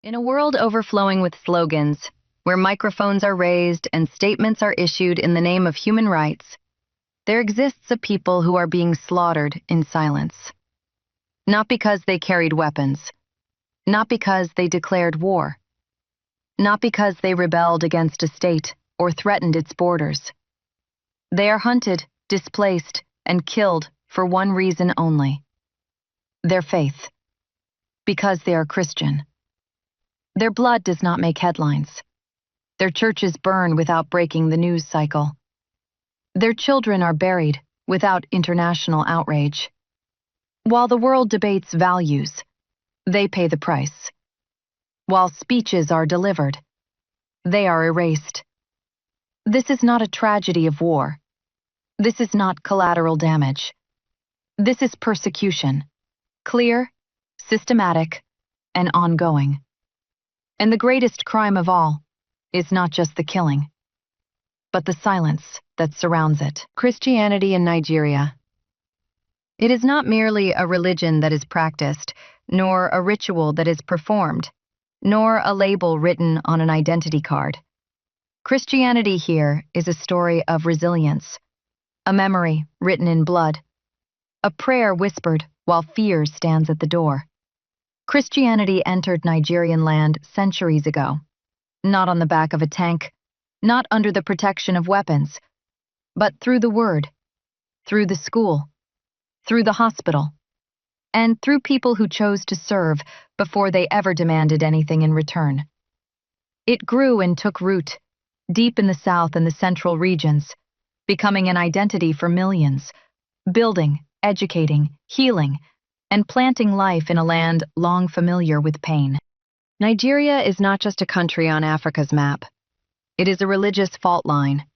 In a world overflowing with slogans, where microphones are raised and statements are issued in the name of human rights, there exists a people who are being slaughtered in silence. Not because they carried weapons, not because they declared war, not because they rebelled against a state or threatened its borders. They are hunted, displaced, and killed for one reason only: their faith, because they are Christian. Their blood does not make headlines. Their churches burn without breaking the news cycle. Their children are buried without international outrage. While the world debates values, they pay the price. While speeches are delivered, they are erased. This is not a tragedy of war. This is not collateral damage. This is persecution, clear, systematic, and ongoing. And the greatest crime of all is not just the killing, but the silence that surrounds it. Christianity in Nigeria. It is not merely a religion that is practiced, nor a ritual that is performed, nor a label written on an identity card. Christianity here is a story of resilience, a memory written in blood, a prayer whispered while fear stands at the door. Christianity entered Nigerian land centuries ago, not on the back of a tank, not under the protection of weapons, but through the word, through the school, through the hospital, and through people who chose to serve before they ever demanded anything in return. It grew and took root, deep in the south and the central regions, becoming an identity for millions, building, educating, healing, and planting life in a land long familiar with pain. Nigeria is not just a country on Africa's map. It is a religious fault line.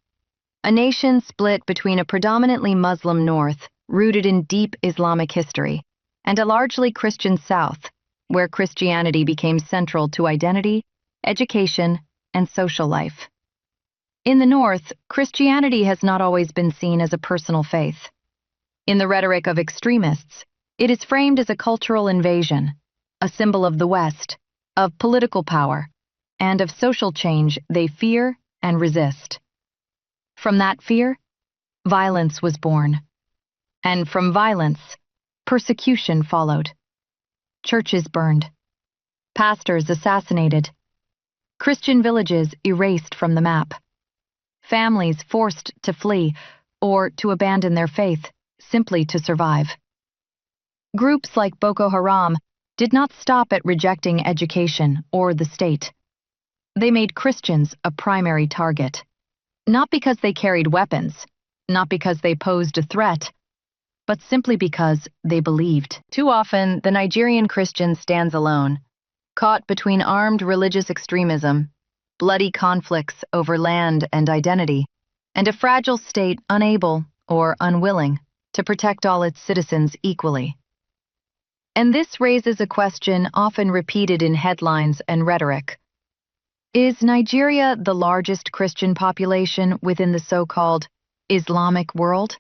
A nation split between a predominantly Muslim north, rooted in deep Islamic history, and a largely Christian south, where Christianity became central to identity, education, and social life. In the north, Christianity has not always been seen as a personal faith. In the rhetoric of extremists, it is framed as a cultural invasion, a symbol of the West, of political power, and of social change they fear and resist. From that fear, violence was born. And from violence, persecution followed. Churches burned. Pastors assassinated. Christian villages erased from the map. Families forced to flee or to abandon their faith simply to survive. Groups like Boko Haram did not stop at rejecting education or the state. They made Christians a primary target, not because they carried weapons, not because they posed a threat, but simply because they believed. Too often, the Nigerian Christian stands alone, caught between armed religious extremism, bloody conflicts over land and identity, and a fragile state unable or unwilling to protect all its citizens equally. And this raises a question often repeated in headlines and rhetoric. Is Nigeria the largest Christian population within the so-called Islamic world?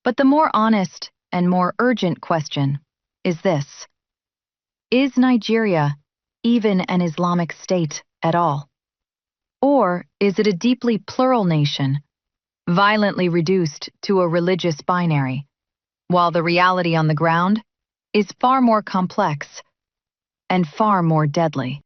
But the more honest and more urgent question is this: is Nigeria even an Islamic state at all? Or is it a deeply plural nation, violently reduced to a religious binary, while the reality on the ground is far more complex and far more deadly?